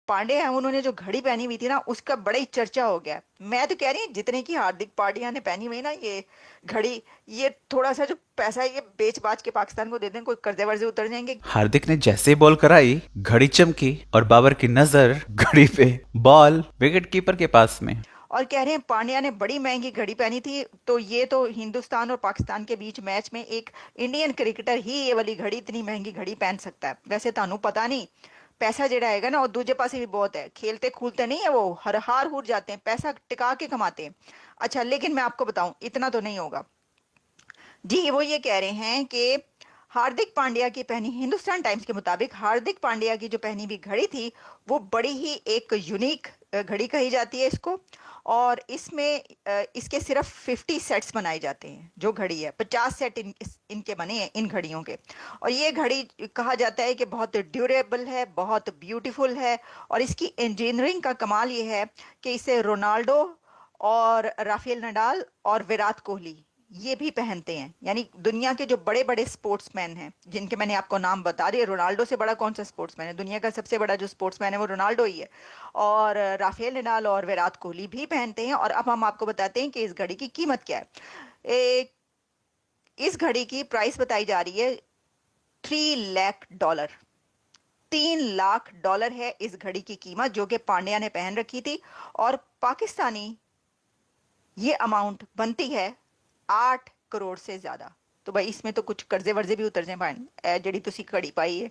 पांड्या है उन्होंने जो घड़ी पहनी हुई थी ना उसका बड़ा ही चर्चा हो गया। मैं तो कह रही हूँ जितने की हार्दिक पांड्या ने पहनी हुई ना ये घड़ी, ये थोड़ा सा जो पैसा है ये बेच बाच के पाकिस्तान को दे दें, कोई कर्जे वर्जे उतर जाएंगे। हार्दिक ने जैसे ही बॉल कराई, घड़ी चमकी और बाबर की नजर घड़ी पे, बॉल विकेट कीपर के पास में। और कह रहे हैं पांड्या ने बड़ी महंगी घड़ी पहनी थी, तो ये तो हिंदुस्तान और पाकिस्तान के बीच मैच में एक इंडियन क्रिकेटर ही ये वाली घड़ी, इतनी महंगी घड़ी पहन सकता है। वैसे तानू पता नहीं पैसा जेड़ा हैगा ना और दूजे पासे भी बहुत है, खेलते खूलते नहीं है वो, हर हार हुर जाते हैं, पैसा टिका के कमाते हैं। अच्छा लेकिन मैं आपको बताऊं इतना तो नहीं होगा जी। वो ये कह रहे हैं कि हार्दिक पांड्या की पहनी, हिंदुस्तान टाइम्स के मुताबिक हार्दिक पांड्या की जो पहनी हुई घड़ी थी वो बड़ी ही एक यूनिक घड़ी कही जाती है इसको। और इसमें इसके सिर्फ 50 सेट्स बनाए जाते हैं। जो घड़ी है 50 सेट इनके बने हैं इन घड़ियों के। और ये घड़ी कहा जाता है कि बहुत ड्यूरेबल है, बहुत ब्यूटीफुल है। और इसकी इंजीनियरिंग का कमाल ये है कि इसे रोनाल्डो और राफेल नडाल और विराट कोहली ये भी पहनते हैं। यानी दुनिया के जो बड़े बड़े स्पोर्ट्समैन हैं जिनके मैंने आपको नाम बता दिए, रोनाल्डो से बड़ा कौन सा स्पोर्ट्समैन है, दुनिया का सबसे बड़ा जो स्पोर्ट्समैन है वो रोनाल्डो ही है। और राफेल नडाल और विराट कोहली भी पहनते हैं। और अब हम आपको बताते हैं कि इस घड़ी की कीमत क्या है। एक इस घड़ी की प्राइस बताई जा रही है $3 लाख। $3 लाख है इस घड़ी की कीमत जो कि पांड्या ने पहन रखी थी। और पाकिस्तानी ये अमाउंट बनती है 8 करोड़ से ज्यादा। तो भाई इसमें तो कुछ कर्जे वर्जे भी उतर जाए भाई, जड़ी तुसी घड़ी पाई है।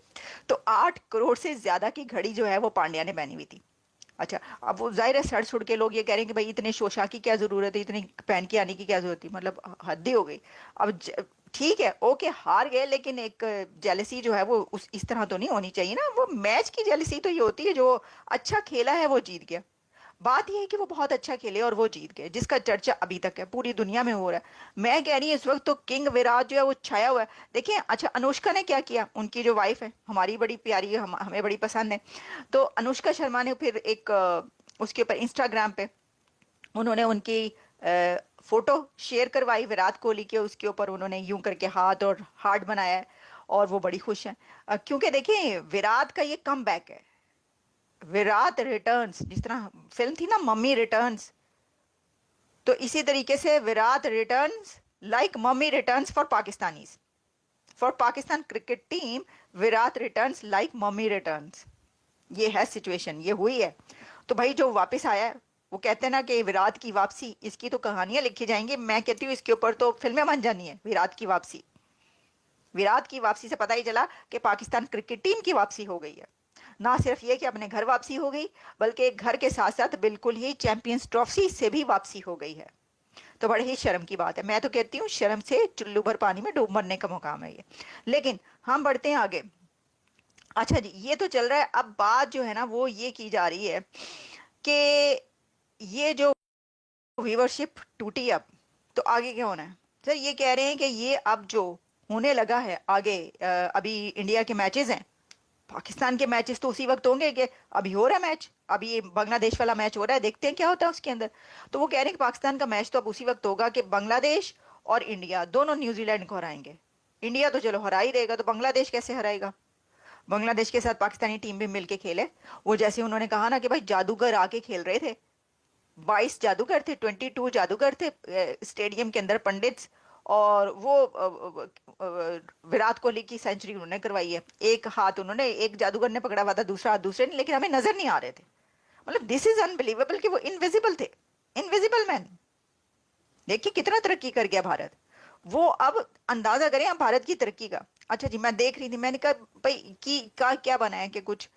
तो 8 करोड़ से ज्यादा की घड़ी जो है वो पांड्या ने पहनी हुई थी। अच्छा अब वो जाहिर है सड़ सुड़ के लोग ये कह रहे हैं कि भाई इतने शोशा की क्या जरूरत है, इतनी पहन के आने की क्या जरूरत थी, मतलब हद ही हो गई। अब ठीक है ओके हार गए, लेकिन एक जेलसी जो है वो उस इस तरह तो नहीं होनी चाहिए ना। वो मैच की जेलसी तो ये होती है जो अच्छा खेला है वो जीत गया। बात यह है कि वो बहुत अच्छा खेले और वो जीत गए, जिसका चर्चा अभी तक है पूरी दुनिया में हो रहा है। मैं कह रही हूँ इस वक्त तो किंग विराट जो है वो छाया हुआ है। देखिए अच्छा अनुष्का ने क्या किया, उनकी जो वाइफ है हमारी बड़ी प्यारी है, हमें बड़ी पसंद है। तो अनुष्का शर्मा ने फिर एक उसके ऊपर इंस्टाग्राम पे उन्होंने उनकी फोटो शेयर करवाई विराट कोहली के, उसके ऊपर उन्होंने यूं करके हाथ और हार्ट बनाया है। और वो बड़ी खुश हैं क्योंकि देखिए विराट का ये कम बैक है। विराट रिटर्न्स, जिस तरह फिल्म थी ना मम्मी रिटर्न्स, तो इसी तरीके से Virat returns like mummy returns for Pakistanis, for Pakistan cricket team Virat returns like mummy returns. ये है सिचुएशन, ये हुई है। तो भाई जो वापस आया है, वो कहते हैं ना कि विराट की वापसी, इसकी तो कहानियां लिखी जाएंगी। मैं कहती हूँ इसके ऊपर तो फिल्में बन जानी है। विराट की वापसी, विराट की वापसी से पता ही चला कि पाकिस्तान क्रिकेट टीम की वापसी हो गई है। ना सिर्फ ये कि अपने घर वापसी हो गई, बल्कि घर के साथ साथ बिल्कुल ही चैंपियंस ट्रॉफी से भी वापसी हो गई है। तो बड़े ही शर्म की बात है। मैं तो कहती हूँ शर्म से चुल्लू भर पानी में डूब मरने का मुकाम है ये। लेकिन हम बढ़ते हैं आगे। अच्छा जी ये तो चल रहा है, अब बात जो है ना वो ये की जा रही है कि ये जो व्यूअरशिप टूटी अब, तो आगे क्या होना है। सर ये कह रहे हैं कि ये अब जो होने लगा है आगे, अभी इंडिया के मैचेस हैं, पाकिस्तान के मैचेस तो उसी वक्त होंगे कि अभी हो रहा है मैच, अभी ये बांग्लादेश वाला मैच हो रहा है, देखते हैं क्या होता है उसके अंदर। तो वो कह रहे हैं कि पाकिस्तान का मैच तो अब उसी वक्त होगा कि बांग्लादेश और इंडिया दोनों न्यूजीलैंड को हराएंगे। इंडिया तो चलो हरा ही रहेगा, तो बांग्लादेश कैसे हराएगा। बांग्लादेश के साथ पाकिस्तानी टीम भी मिलके खेले। वो जैसे उन्होंने कहा ना कि भाई जादूगर आके खेल रहे थे, 22 जादूगर थे, 22 जादूगर थे स्टेडियम के अंदर पंडित्स। और वो विराट कोहली की सेंचुरी उन्होंने करवाई है। एक हाथ उन्होंने, एक जादूगर ने पकड़ा हुआ था, दूसरा हाथ दूसरे ने, लेकिन हमें नजर नहीं आ रहे थे। मतलब दिस इज अनबिलीवेबल कि वो इनविजिबल थे, इनविजिबल मैन। देखिए कितना तरक्की कर गया भारत। वो अब अंदाजा करें आप भारत की तरक्की का। अच्छा जी मैं देख रही थी, मैंने कहा भाई की का क्या बना है कि कुछ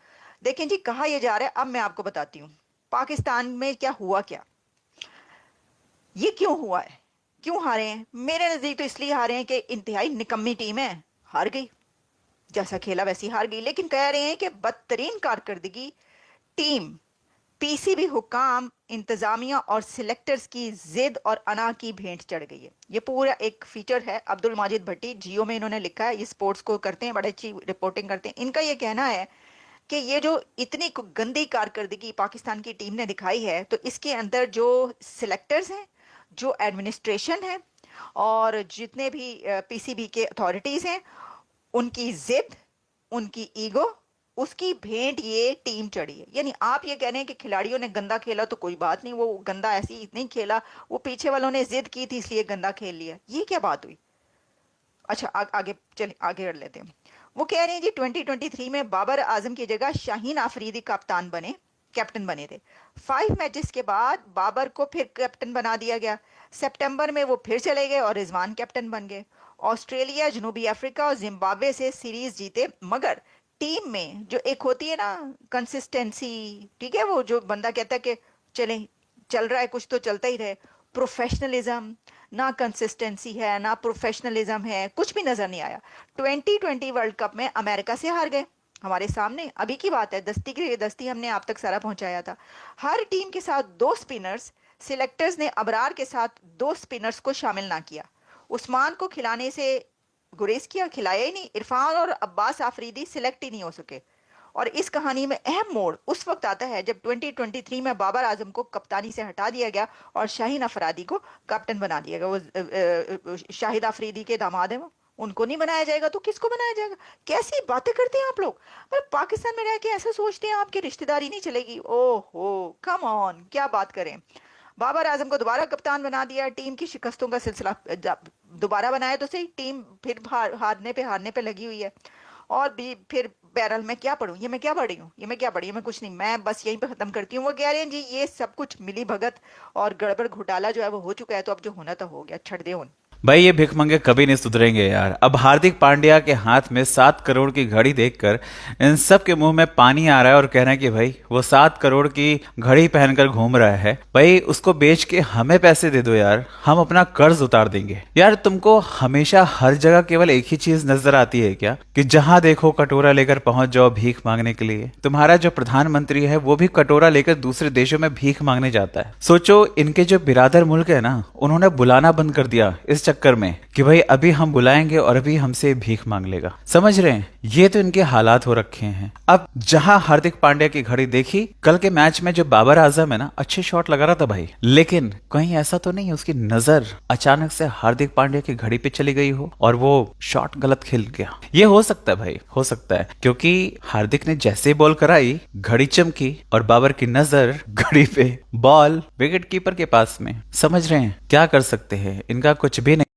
देखें जी, कहा यह जा रहा है। अब मैं आपको बताती हूँ पाकिस्तान में क्या हुआ, क्या ये क्यों हुआ है, क्यों हारे हैं। मेरे नजदीक तो इसलिए हारे हैं कि इंतहाई निकम्मी टीम है, हार गई, जैसा खेला वैसी हार गई। लेकिन कह रहे हैं कि बदतरीन कारकर्दगी टीम, पीसीबी हुकाम, इंतजामिया और सिलेक्टर्स की जिद और अना की भेंट चढ़ गई है। ये पूरा एक फीचर है, अब्दुल माजिद भट्टी जियो में इन्होंने लिखा है। ये स्पोर्ट्स को करते हैं, बड़े अच्छी रिपोर्टिंग करते हैं। इनका ये कहना है कि ये जो इतनी गंदी कारकर्दगी पाकिस्तान की टीम ने दिखाई है, तो इसके अंदर जो सिलेक्टर्स हैं, जो एडमिनिस्ट्रेशन है, और जितने भी पीसीबी के अथॉरिटीज हैं, उनकी जिद, उनकी ईगो, उसकी भेंट ये टीम चढ़ी है। यानी आप ये कह रहे हैं कि खिलाड़ियों ने गंदा खेला तो कोई बात नहीं, वो गंदा ऐसे ही नहीं खेला, वो पीछे वालों ने जिद की थी इसलिए गंदा खेल लिया, ये क्या बात हुई? अच्छा आगे चलिए, आगे कर लेते हैं। वो कह रहे हैं जी 2023 में बाबर आजम की जगह शाहीन आफरीदी कैप्टन बने थे। 5 मैचेस के बाद बाबर को फिर कैप्टन बना दिया गया। सितंबर में वो फिर चले गए और रिजवान कैप्टन बन गए। ऑस्ट्रेलिया, जनूबी अफ्रीका और जिम्बाब्वे से सीरीज जीते, मगर टीम में जो एक होती है ना कंसिस्टेंसी, ठीक है, वो जो बंदा कहता है कि चले चल रहा है कुछ तो चलता ही रहे, प्रोफेशनलिज्म, ना कंसिस्टेंसी है ना प्रोफेशनलिज्म है, कुछ भी नजर नहीं आया। 2020 वर्ल्ड कप में अमेरिका से हार गए हमारे सामने, अभी की बात है, दस्ती की दस्ती हमने आप तक सारा पहुंचाया था। हर टीम के साथ 2 स्पिनर्स, सिलेक्टर्स ने अबरार के साथ 2 स्पिनर्स को शामिल ना किया। उस्मान को खिलाने से गुरेज किया, खिलाया ही नहीं। इरफान और अब्बास आफरीदी सिलेक्ट ही नहीं हो सके। और इस कहानी में अहम मोड़ उस वक्त आता है जब 2023 में बाबर आजम को कप्तानी से हटा दिया गया और शाहीन अफरीदी को कैप्टन बना दिया गया। वो शाहिद अफरीदी के दामाद हैं, वो उनको नहीं बनाया जाएगा तो किसको बनाया जाएगा? कैसी बातें करते हैं आप लोग? मतलब पाकिस्तान में रह के ऐसा सोचते हैं आपकी रिश्तेदारी नहीं चलेगी? ओहो कम ऑन, क्या बात करें। बाबर आजम को दोबारा कप्तान बना दिया, टीम की शिकस्तों का सिलसिला दोबारा बनाया तो सही, टीम फिर हारने पे लगी हुई है। और भी फिर बहरहाल मैं क्या पढ़ूं, ये मैं क्या पढ़ रही हूँ, ये मैं क्या पढ़ी हूँ, मैं कुछ नहीं, मैं बस यहीं पे खत्म करती हूँ। वो कह रहे हैं जी ये सब कुछ मिली भगत और गड़बड़ घोटाला जो है वो हो चुका है, तो अब जो होना तो हो गया, छड़ दे उन। भाई ये भिखमंगे कभी नहीं सुधरेंगे यार। अब हार्दिक पांड्या के हाथ में 7 करोड़ की घड़ी देखकर इन सब के मुंह में पानी आ रहा है और कह रहे हैं कि भाई वो 7 करोड़ की घड़ी पहनकर घूम रहा है, भाई उसको बेच के हमें पैसे दे दो यार, हम अपना कर्ज उतार देंगे। यार तुमको हमेशा हर जगह केवल एक ही चीज नजर आती है क्या कि जहां देखो कटोरा लेकर पहुंच जाओ भीख मांगने के लिए? तुम्हारा जो प्रधानमंत्री है वो भी कटोरा लेकर दूसरे देशों में भीख मांगने जाता है। सोचो इनके जो बिरादर मुल्क है ना, उन्होंने बुलाना बंद कर दिया इस चक्कर में कि भाई अभी हम बुलाएंगे और अभी हमसे भीख मांग लेगा। समझ रहे हैं, ये तो इनके हालात हो रखे हैं। अब जहां हार्दिक पांड्या की घड़ी देखी, कल के मैच में जो बाबर आजम है ना अच्छे शॉट लगा रहा था भाई, लेकिन कहीं ऐसा तो नहीं उसकी नजर अचानक से हार्दिक पांड्या की घड़ी पे चली गई हो और वो शॉट गलत खेल गया? ये हो सकता है भाई, हो सकता है, क्योंकि हार्दिक ने जैसे बॉल कराई घड़ी चमकी और बाबर की नजर घड़ी पे, बॉल विकेट कीपर के पास में। समझ रहे हैं, क्या कर सकते हैं, इनका कुछ भी